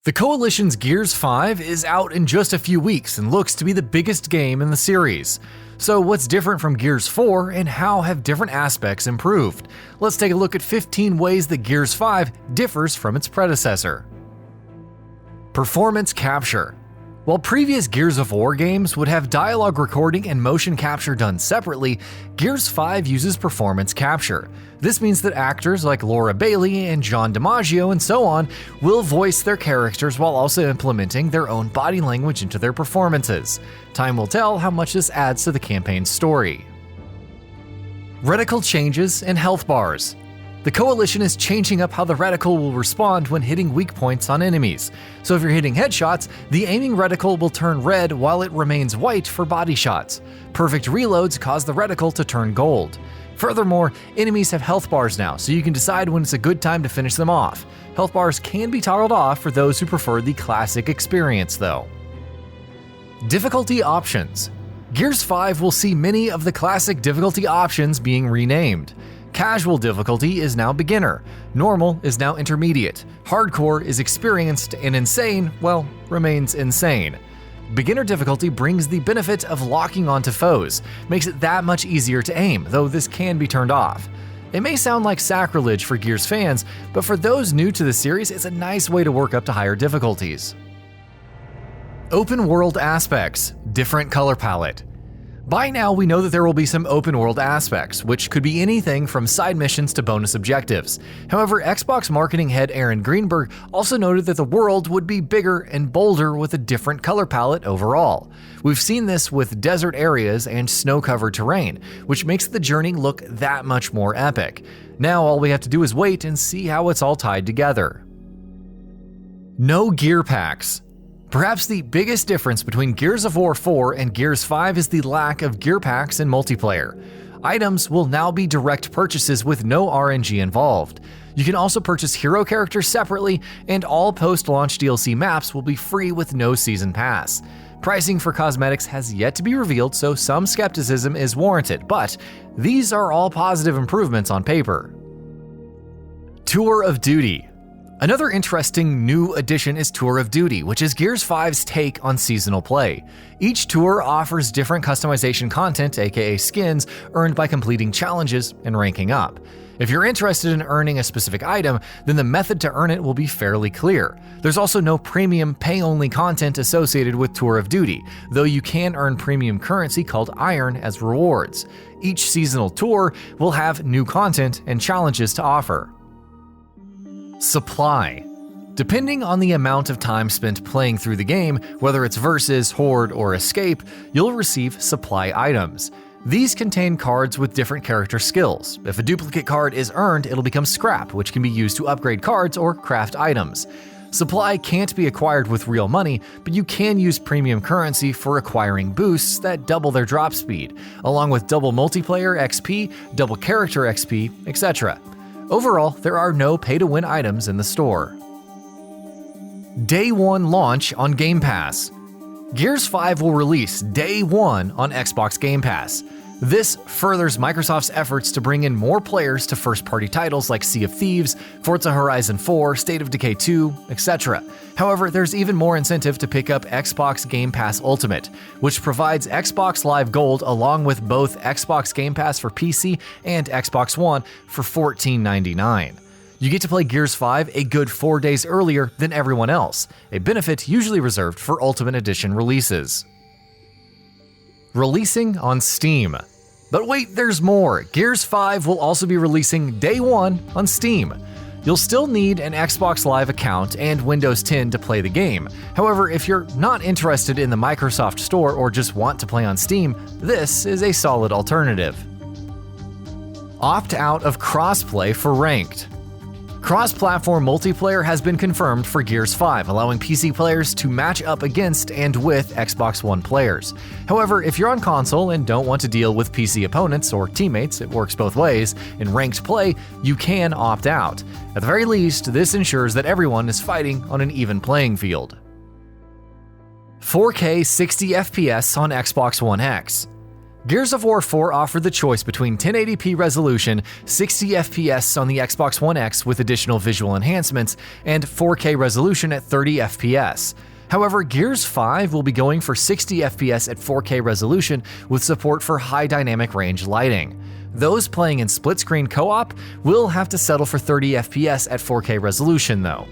The Coalition's Gears 5 is out in just a few weeks and looks to be the biggest game in the series. So what's different from Gears 4 and how have different aspects improved? Let's take a look at 15 ways that Gears 5 differs from its predecessor. Performance capture. While previous Gears of War games would have dialogue recording and motion capture done separately, Gears 5 uses performance capture. This means that actors like Laura Bailey and John DiMaggio and so on will voice their characters while also implementing their own body language into their performances. Time will tell how much this adds to the campaign's story. Reticle changes and health bars. The Coalition is changing up how the reticle will respond when hitting weak points on enemies. So if you're hitting headshots, the aiming reticle will turn red while it remains white for body shots. Perfect reloads cause the reticle to turn gold. Furthermore, enemies have health bars now, so you can decide when it's a good time to finish them off. Health bars can be toggled off for those who prefer the classic experience though. Difficulty options. Gears 5 will see many of the classic difficulty options being renamed. Casual difficulty is now beginner, normal is now intermediate, hardcore is experienced, and insane, well, remains insane. Beginner difficulty brings the benefit of locking onto foes, makes it that much easier to aim, though this can be turned off. It may sound like sacrilege for Gears fans, but for those new to the series, it's a nice way to work up to higher difficulties. Open world aspects, different color palette. By now, we know that there will be some open-world aspects, which could be anything from side missions to bonus objectives. However, Xbox marketing head Aaron Greenberg also noted that the world would be bigger and bolder with a different color palette overall. We've seen this with desert areas and snow-covered terrain, which makes the journey look that much more epic. Now all we have to do is wait and see how it's all tied together. No gear packs. Perhaps the biggest difference between Gears of War 4 and Gears 5 is the lack of gear packs in multiplayer. Items will now be direct purchases with no RNG involved. You can also purchase hero characters separately, and all post-launch DLC maps will be free with no season pass. Pricing for cosmetics has yet to be revealed, so some skepticism is warranted, but these are all positive improvements on paper. Tour of Duty. Another interesting new addition is Tour of Duty, which is Gears 5's take on seasonal play. Each tour offers different customization content, aka skins, earned by completing challenges and ranking up. If you're interested in earning a specific item, then the method to earn it will be fairly clear. There's also no premium pay-only content associated with Tour of Duty, though you can earn premium currency called Iron as rewards. Each seasonal tour will have new content and challenges to offer. Supply. Depending on the amount of time spent playing through the game, whether it's Versus, Horde, or Escape, you'll receive supply items. These contain cards with different character skills. If a duplicate card is earned, it'll become scrap, which can be used to upgrade cards or craft items. Supply can't be acquired with real money, but you can use premium currency for acquiring boosts that double their drop speed, along with double multiplayer XP, double character XP, etc. Overall, there are no pay-to-win items in the store. Day 1 launch on Game Pass. Gears 5 will release Day 1 on Xbox Game Pass. This furthers Microsoft's efforts to bring in more players to first-party titles like Sea of Thieves, Forza Horizon 4, State of Decay 2, etc. However, there's even more incentive to pick up Xbox Game Pass Ultimate, which provides Xbox Live Gold along with both Xbox Game Pass for PC and Xbox One for $14.99. You get to play Gears 5 a good 4 days earlier than everyone else, a benefit usually reserved for Ultimate Edition releases. Releasing on Steam. But wait, there's more. Gears 5 will also be releasing Day 1 on Steam. You'll still need an Xbox Live account and Windows 10 to play the game. However, if you're not interested in the Microsoft Store or just want to play on Steam, this is a solid alternative. Opt out of crossplay for ranked. Cross-platform multiplayer has been confirmed for Gears 5, allowing PC players to match up against and with Xbox One players. However, if you're on console and don't want to deal with PC opponents or teammates, it works both ways, in ranked play, you can opt out. At the very least, this ensures that everyone is fighting on an even playing field. 4K 60 FPS on Xbox One X. Gears of War 4 offered the choice between 1080p resolution, 60 FPS on the Xbox One X with additional visual enhancements, and 4K resolution at 30 FPS. However, Gears 5 will be going for 60 FPS at 4K resolution with support for high dynamic range lighting. Those playing in split-screen co-op will have to settle for 30 FPS at 4K resolution though.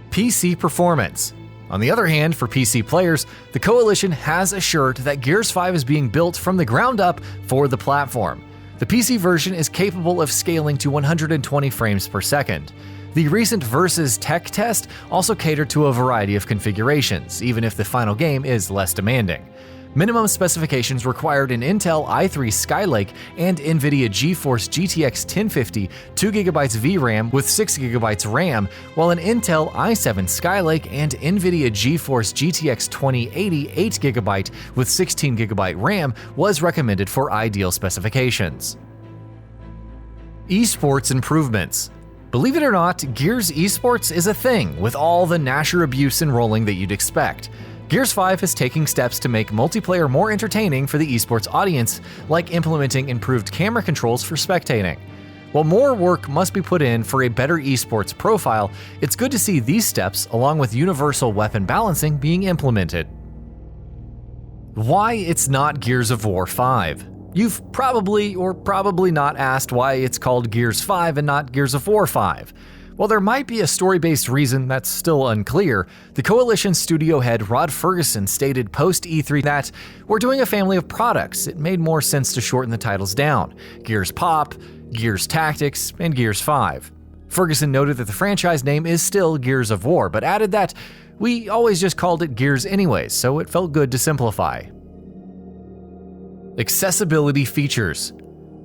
PC performance. On the other hand, for PC players, the Coalition has assured that Gears 5 is being built from the ground up for the platform. The PC version is capable of scaling to 120 frames per second. The recent Versus tech test also catered to a variety of configurations, even if the final game is less demanding. Minimum specifications required an Intel i3 Skylake and NVIDIA GeForce GTX 1050 2GB VRAM with 6GB RAM, while an Intel i7 Skylake and NVIDIA GeForce GTX 2080 8GB with 16GB RAM was recommended for ideal specifications. Esports improvements. Believe it or not, Gears esports is a thing with all the Nasher abuse enrolling that you'd expect. Gears 5 is taking steps to make multiplayer more entertaining for the esports audience, like implementing improved camera controls for spectating. While more work must be put in for a better esports profile, it's good to see these steps, along with universal weapon balancing, being implemented. Why it's not Gears of War 5? You've probably or probably not asked why it's called Gears 5 and not Gears of War 5. While there might be a story-based reason that's still unclear, the Coalition studio head Rod Ferguson stated post-E3 that, "We're doing a family of products, it made more sense to shorten the titles down: Gears Pop, Gears Tactics, and Gears 5. Ferguson noted that the franchise name is still Gears of War, but added that, "We always just called it Gears anyways, so it felt good to simplify." Accessibility features.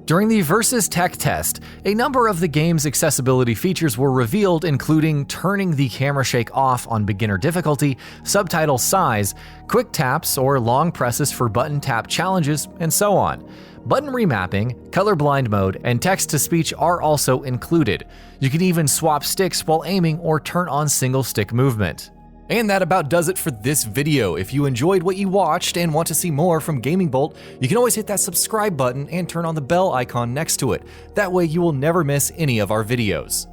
During the Versus tech test, a number of the game's accessibility features were revealed, including turning the camera shake off on beginner difficulty, subtitle size, quick taps or long presses for button tap challenges, and so on. Button remapping, colorblind mode, and text-to-speech are also included. You can even swap sticks while aiming or turn on single stick movement. And that about does it for this video. If you enjoyed what you watched and want to see more from GamingBolt, you can always hit that subscribe button and turn on the bell icon next to it. That way you will never miss any of our videos.